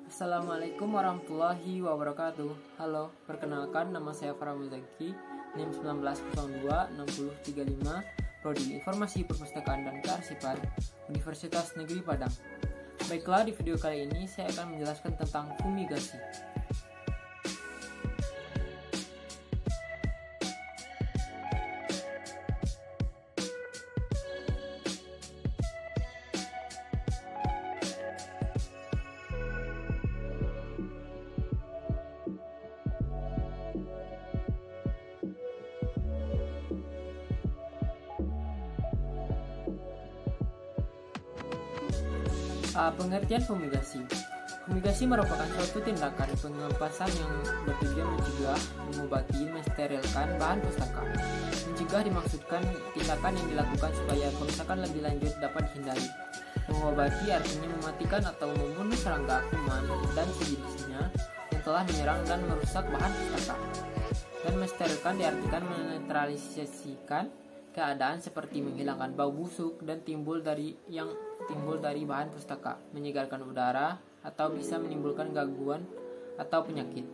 Assalamualaikum warahmatullahi wabarakatuh. Halo, perkenalkan nama saya Farah Muzaki, NIM 19026035, Prodi Informasi Perpustakaan dan Kearsipan, Universitas Negeri Padang. Baiklah, di video kali ini saya akan menjelaskan tentang fumigasi. Pengertian fumigasi. Fumigasi merupakan suatu tindakan pengempasan yang bertujuan mencegah, mengobati, mensterilkan bahan pustaka. Mencegah dimaksudkan tindakan yang dilakukan supaya kerusakan lebih lanjut dapat dihindari. Mengobati artinya mematikan atau membunuh serangga, kuman, dan sejenisnya yang telah menyerang dan merusak bahan pustaka. Dan mensterilkan diartikan menetralisasikan keadaan seperti menghilangkan bau busuk dan timbul dari bahan pustaka, menyegarkan udara, atau bisa menimbulkan gangguan atau penyakit.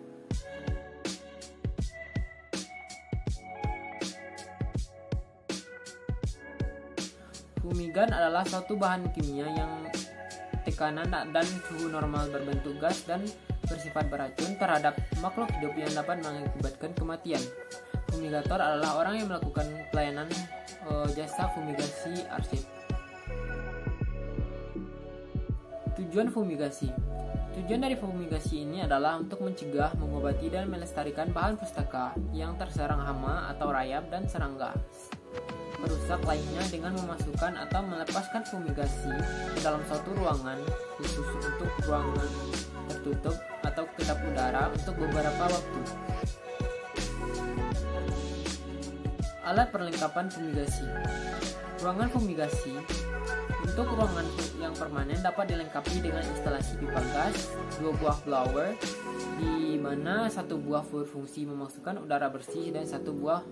Fumigan adalah suatu bahan kimia yang tekanan dan suhu normal berbentuk gas dan bersifat beracun terhadap makhluk hidup yang dapat mengakibatkan kematian. Fumigator adalah orang yang melakukan pelayanan jasa fumigasi arsip. Tujuan fumigasi. Tujuan dari fumigasi ini adalah untuk mencegah, mengobati, dan melestarikan bahan pustaka yang terserang hama atau rayap dan serangga perusak lainnya dengan memasukkan atau melepaskan fumigasi ke dalam suatu ruangan khusus untuk ruangan tertutup atau kedap udara untuk beberapa waktu. Alat perlengkapan fumigasi. Ruangan fumigasi. Untuk ruangan yang permanen dapat dilengkapi dengan instalasi pipa gas, 2 buah blower, di mana 1 buah berfungsi memasukkan udara bersih dan 1 buah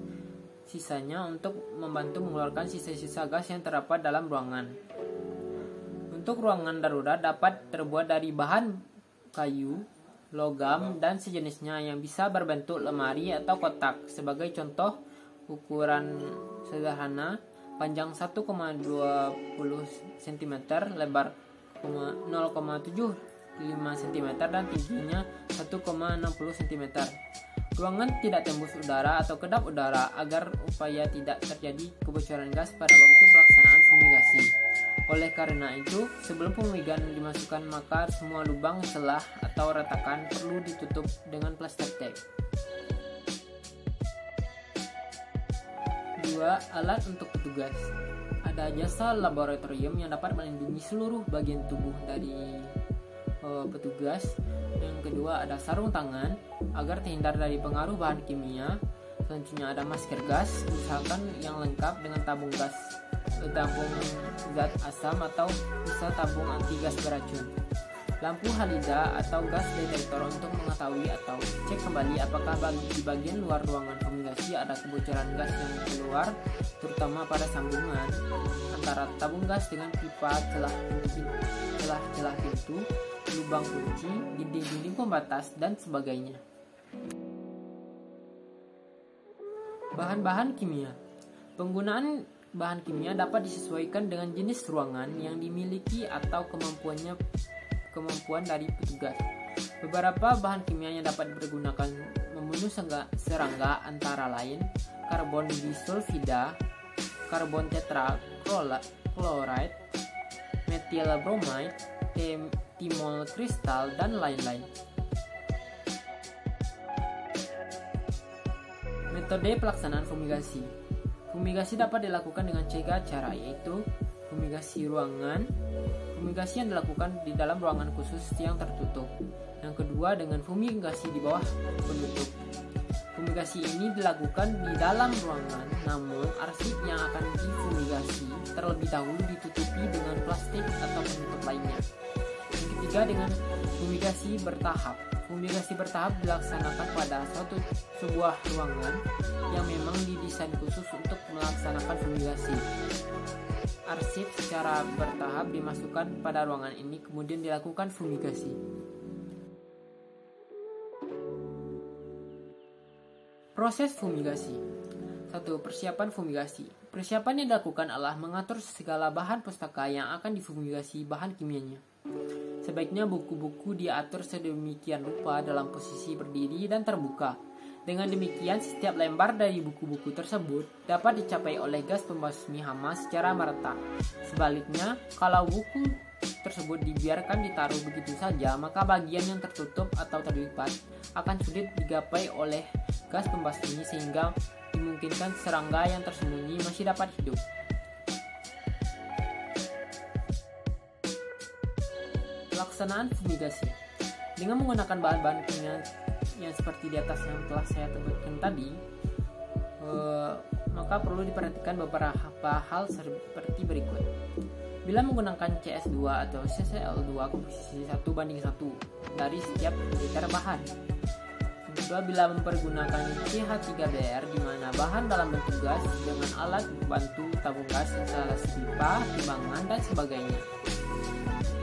sisanya untuk membantu mengeluarkan sisa-sisa gas yang terdapat dalam ruangan. Untuk ruangan darurat dapat terbuat dari bahan kayu, logam, dan sejenisnya yang bisa berbentuk lemari atau kotak. Sebagai contoh, ukuran sederhana panjang 1,20 cm, lebar 0,75 cm, dan tingginya 1,60 cm. Ruangan tidak tembus udara atau kedap udara agar upaya tidak terjadi kebocoran gas pada waktu pelaksanaan fumigasi. Oleh karena itu, sebelum fumigan dimasukkan maka semua lubang, celah, atau retakan perlu ditutup dengan plastik tape. 2. Alat untuk petugas. Ada jasa laboratorium yang dapat melindungi seluruh bagian tubuh dari petugas. Yang kedua ada sarung tangan agar terhindar dari pengaruh bahan kimia. Selanjutnya ada masker gas, usahakan yang lengkap dengan tabung gas, tabung zat asam atau bisa tabung anti gas beracun. Lampu halida atau gas detektor untuk mengetahui atau cek kembali apakah di bagian luar ruangan fumigasi ada kebocoran gas yang keluar, terutama pada sambungan antara tabung gas dengan pipa, celah pintu, lubang kunci, dinding-dinding pembatas, dan sebagainya. Bahan-bahan kimia. Penggunaan bahan kimia dapat disesuaikan dengan jenis ruangan yang dimiliki atau kemampuan dari petugas. Beberapa bahan kimia yang dapat digunakan membunuh serangga antara lain karbon disulfida, karbon tetrachloride, metil bromide, timol kristal, dan lain-lain. Metode pelaksanaan fumigasi. Fumigasi dapat dilakukan dengan 3 cara, yaitu fumigasi ruangan, fumigasi yang dilakukan di dalam ruangan khusus yang tertutup. Yang kedua dengan fumigasi di bawah penutup. Fumigasi ini dilakukan di dalam ruangan, namun arsip yang akan difumigasi terlebih dahulu ditutupi dengan plastik atau penutup lainnya. Yang ketiga dengan fumigasi bertahap. Fumigasi bertahap dilaksanakan pada sebuah ruangan yang memang didesain khusus untuk melaksanakan fumigasi. Arsip secara bertahap dimasukkan pada ruangan ini, kemudian dilakukan fumigasi. Proses fumigasi. 1. Persiapan fumigasi. Persiapan yang dilakukan adalah mengatur segala bahan pustaka yang akan difumigasi bahan kimianya. Sebaiknya buku-buku diatur sedemikian rupa dalam posisi berdiri dan terbuka. Dengan demikian, setiap lembar dari buku-buku tersebut dapat dicapai oleh gas pembasmi hama secara merata. Sebaliknya, kalau buku tersebut dibiarkan ditaruh begitu saja, maka bagian yang tertutup atau terlipat akan sulit digapai oleh gas pembasmi sehingga dimungkinkan serangga yang tersembunyi masih dapat hidup. Pelaksanaan fumigasi. Dengan menggunakan bahan-bahan kimia yang seperti di atas yang telah saya sebutkan tadi, maka perlu diperhatikan beberapa hal seperti berikut. Bila menggunakan CS2 atau CCl2 komposisi 1:1 dari setiap liter bahan. Yang kedua, bila mempergunakan CH3Br di mana bahan dalam bentuk gas dengan alat bantu tabung gas, instalasi pipa, timbangan, dan sebagainya.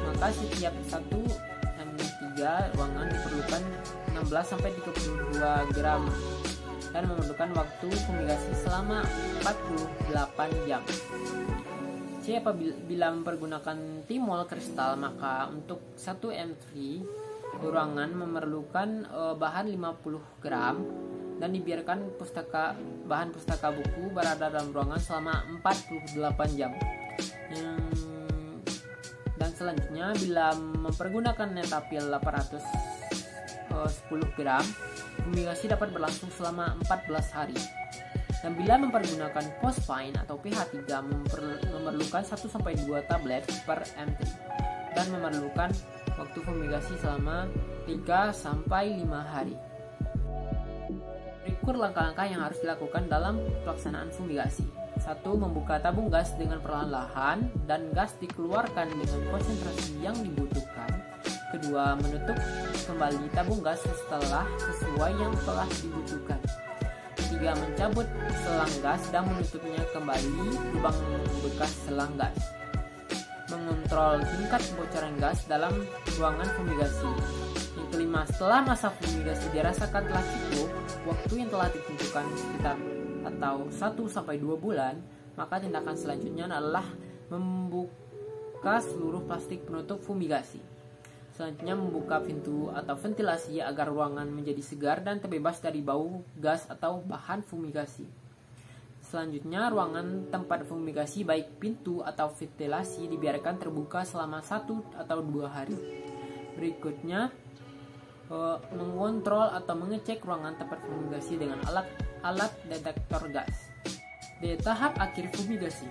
Maka setiap 1 M3 ruangan diperlukan 16-32 gram dan memerlukan waktu fumigasi selama 48 jam. C. Apabila mempergunakan timol kristal, maka untuk 1 M3 ruangan memerlukan bahan 50 gram dan dibiarkan bahan pustaka buku berada dalam ruangan selama 48 jam. Dan selanjutnya, bila mempergunakan netapil 810 gram, fumigasi dapat berlangsung selama 14 hari. Dan bila mempergunakan phosphine atau pH 3 memerlukan 1-2 tablet per M3 dan memerlukan waktu fumigasi selama 3-5 hari. Berikut langkah-langkah yang harus dilakukan dalam pelaksanaan fumigasi. 1. Membuka tabung gas dengan perlahan-lahan dan gas dikeluarkan dengan konsentrasi yang dibutuhkan. Kedua, menutup kembali tabung gas setelah sesuai yang telah dibutuhkan. 3. Mencabut selang gas dan menutupnya kembali lubang bekas selang gas. Mengontrol tingkat kebocoran gas dalam ruangan fumigasi. Yang kelima, setelah masa fumigasi dirasakan telah cukup, waktu yang telah ditentukan sekitar atau 1-2 bulan, maka tindakan selanjutnya adalah membuka seluruh plastik penutup fumigasi. Selanjutnya, membuka pintu atau ventilasi agar ruangan menjadi segar dan terbebas dari bau gas atau bahan fumigasi. Selanjutnya, ruangan tempat fumigasi baik pintu atau ventilasi dibiarkan terbuka selama 1-2 hari. Berikutnya, mengontrol atau mengecek ruangan tempat fumigasi dengan alat detektor gas. Di tahap akhir fumigasi.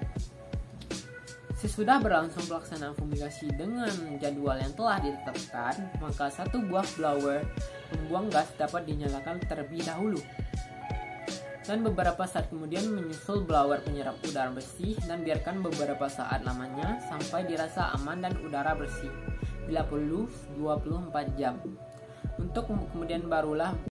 Sesudah berlangsung pelaksanaan fumigasi dengan jadwal yang telah ditetapkan, maka 1 buah blower pembuang gas dapat dinyalakan terlebih dahulu. Dan beberapa saat kemudian menyusul blower penyerap udara bersih dan biarkan beberapa saat lamanya sampai dirasa aman dan udara bersih. Bila perlu 24 jam. Untuk kemudian barulah